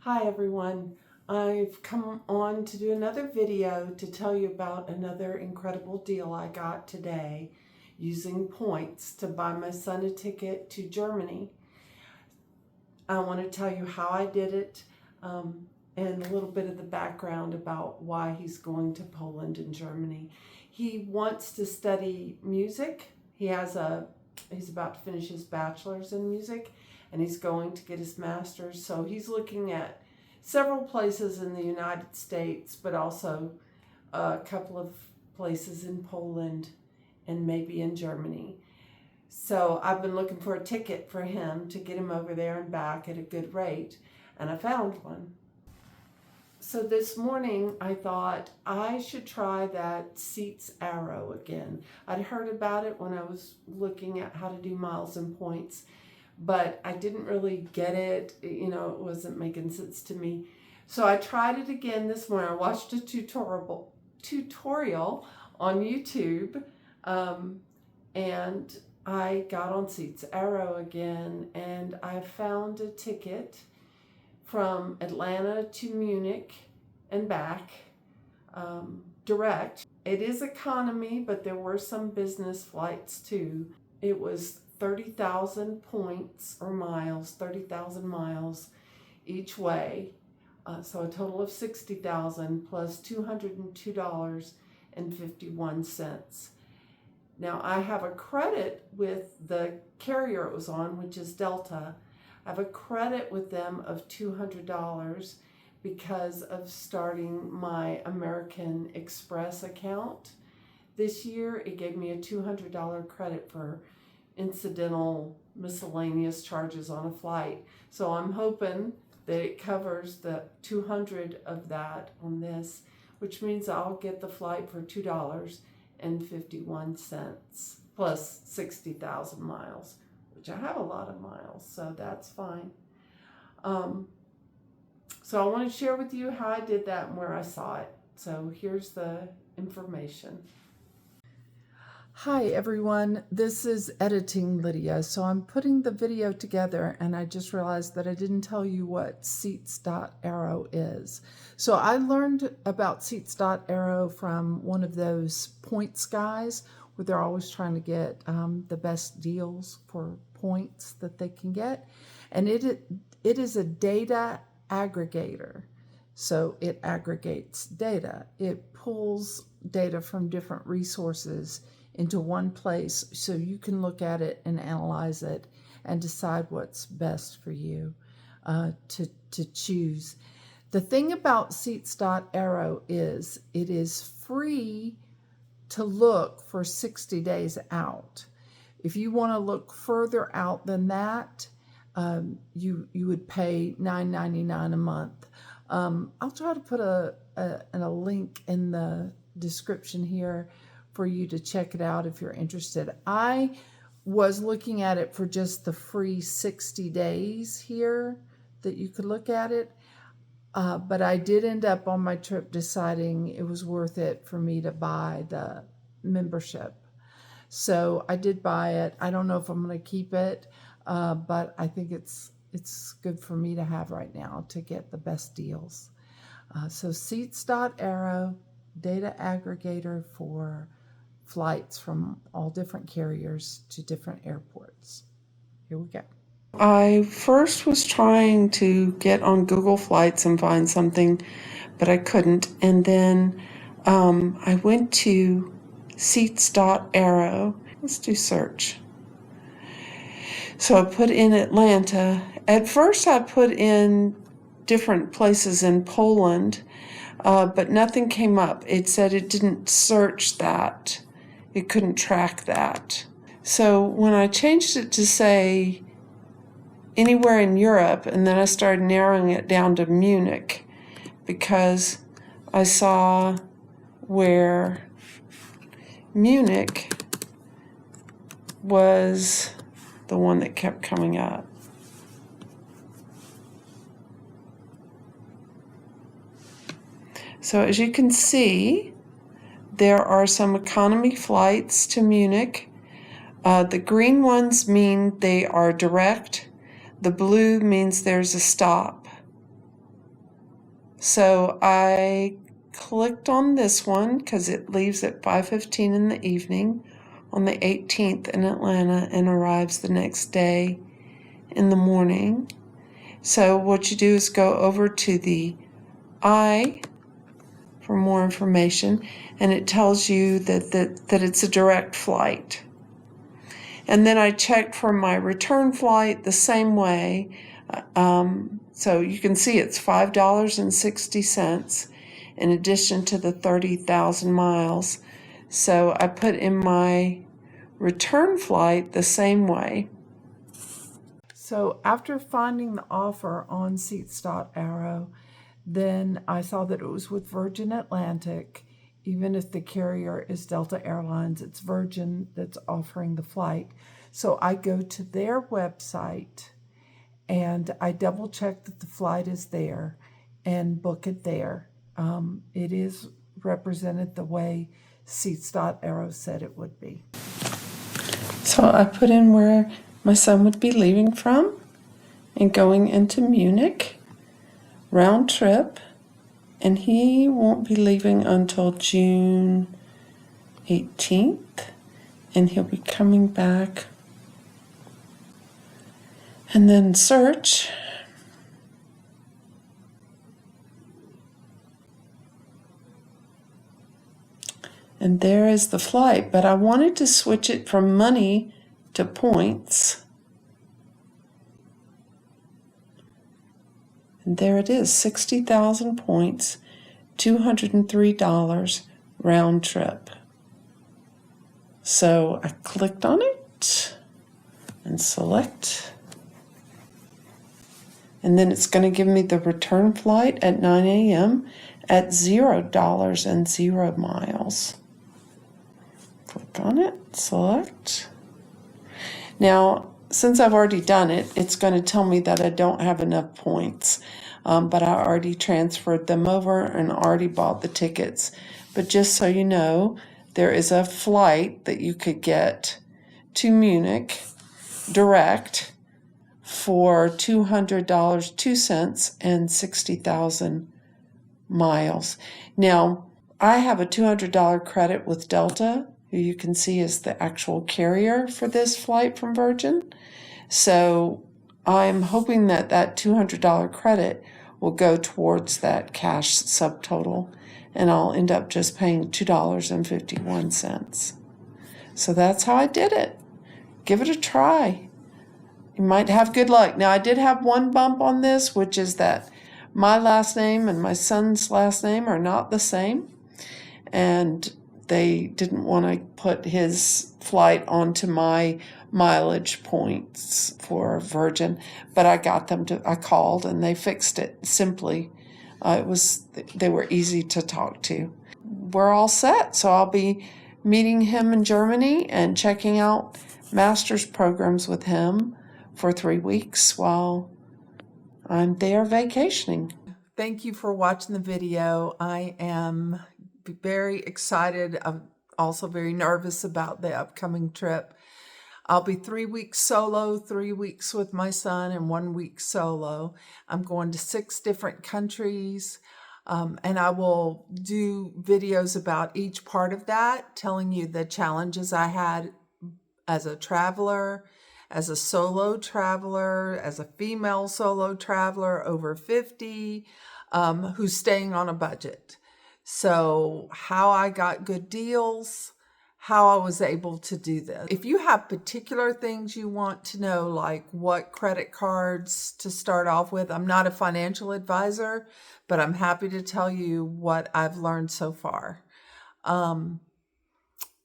Hi everyone, I've come on to do another video to tell you about another incredible deal I got today using points to buy my son a ticket to Germany. I want to tell you how I did it and a little bit of the background about why he's going to Poland and Germany. He wants to study music. He's about to finish his bachelor's in music and he's going to get his master's. So he's looking at several places in the United States, but also a couple of places in Poland and maybe in Germany. So I've been looking for a ticket for him to get him over there and back at a good rate, and I found one. So this morning I thought I should try that seats.aero again. I'd heard about it when I was looking at how to do miles and points, but I didn't really get it. It wasn't making sense to me. So I tried it again this morning. I watched a tutorial on YouTube, and I got on seats.aero again, and I found a ticket from Atlanta to Munich and back, direct. It is economy, but there were some business flights too. It was 30,000 points or miles, 30,000 miles each way. So a total of 60,000 plus $202.51. Now I have a credit with the carrier it was on, which is Delta. I have a credit with them of $200 because of starting my American Express account. This year it gave me a $200 credit for incidental miscellaneous charges on a flight. So I'm hoping that it covers the 200 of that on this, which means I'll get the flight for $2.51 plus 60,000 miles, which I have a lot of miles, so that's fine. So I want to share with you how I did that and where I saw it. So here's the information. Hi everyone, this is Editing Lydia. So I'm putting the video together and I just realized that I didn't tell you what seats.aero is. So I learned about seats.aero from one of those points guys where they're always trying to get the best deals for points that they can get. And it is a data aggregator. So it aggregates data. It pulls data from different resources into one place so you can look at it and analyze it and decide what's best for you to choose. The thing about seats.aero is it is free to look for 60 days out. If you want to look further out than that, you would pay $9.99 a month. I'll try to put a link in the description here for you to check it out if you're interested. I was looking at it for just the free 60 days here that you could look at it, but I did end up on my trip deciding it was worth it for me to buy the membership. So I did buy it. I don't know if I'm going to keep it, but I think it's good for me to have right now to get the best deals. So seats.aero, data aggregator for flights from all different carriers to different airports. Here we go. I first was trying to get on Google Flights and find something, but I couldn't. And then I went to seats.aero. Let's do search. So I put in Atlanta. At first I put in different places in Poland, but nothing came up. It said it didn't search that. It couldn't track that. So when I changed it to say anywhere in Europe, and then I started narrowing it down to Munich because I saw where Munich was the one that kept coming up. So as you can see, there are some economy flights to Munich. The green ones mean they are direct. The blue means there's a stop. So I clicked on this one because it leaves at 5:15 in the evening on the 18th in Atlanta and arrives the next day in the morning. So what you do is go over to the I for more information, and it tells you that it's a direct flight. And then I checked for my return flight the same way. So you can see it's $5.60 in addition to the 30,000 miles. So I put in my return flight the same way. So after finding the offer on seats.aero, then I saw that it was with Virgin Atlantic. Even if the carrier is Delta Airlines, it's Virgin that's offering the flight. So I go to their website and I double check that the flight is there and book it there. It is represented the way seats.aero said it would be. So I put in where my son would be leaving from and going into Munich, round trip, and he won't be leaving until June 18th, and he'll be coming back. And then search. And there is the flight, but I wanted to switch it from money to points. And there it is, 60,000 points, $203 round trip. So I clicked on it and select. And then it's going to give me the return flight at 9 a.m. at $0 and 0 miles. Click on it, select. Now, since I've already done it, it's going to tell me that I don't have enough points, but I already transferred them over and already bought the tickets. But just so you know, there is a flight that you could get to Munich direct for $200, 2 cents, and 60,000 miles. Now, I have a $200 credit with Delta, who you can see is the actual carrier for this flight from Virgin. So I'm hoping that that $200 credit will go towards that cash subtotal, and I'll end up just paying $2.51. So that's how I did it. Give it a try. You might have good luck. Now, I did have one bump on this, which is that my last name and my son's last name are not the same. And they didn't want to put his flight onto my mileage points for Virgin, but I called and they fixed it simply. They were easy to talk to. We're all set. So I'll be meeting him in Germany and checking out master's programs with him for 3 weeks while I'm there vacationing. Thank you for watching the video. I am very excited. I'm also very nervous about the upcoming trip. I'll be 3 weeks solo, 3 weeks with my son, and 1 week solo. I'm going to 6 different countries, and I will do videos about each part of that, telling you the challenges I had as a traveler, as a solo traveler, as a female solo traveler over 50, who's staying on a budget. So how I got good deals, how I was able to do this. If you have particular things you want to know, like what credit cards to start off with, I'm not a financial advisor, but I'm happy to tell you what I've learned so far.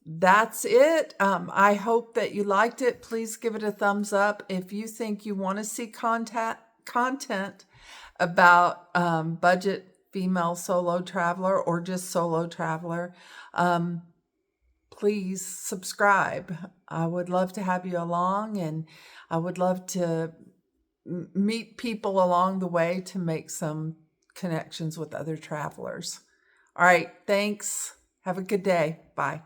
That's it. I hope that you liked it. Please give it a thumbs up. If you think you want to see content about budget female solo traveler or just solo traveler, please subscribe. I would love to have you along, and I would love to meet people along the way to make some connections with other travelers. All right, thanks. Have a good day. Bye.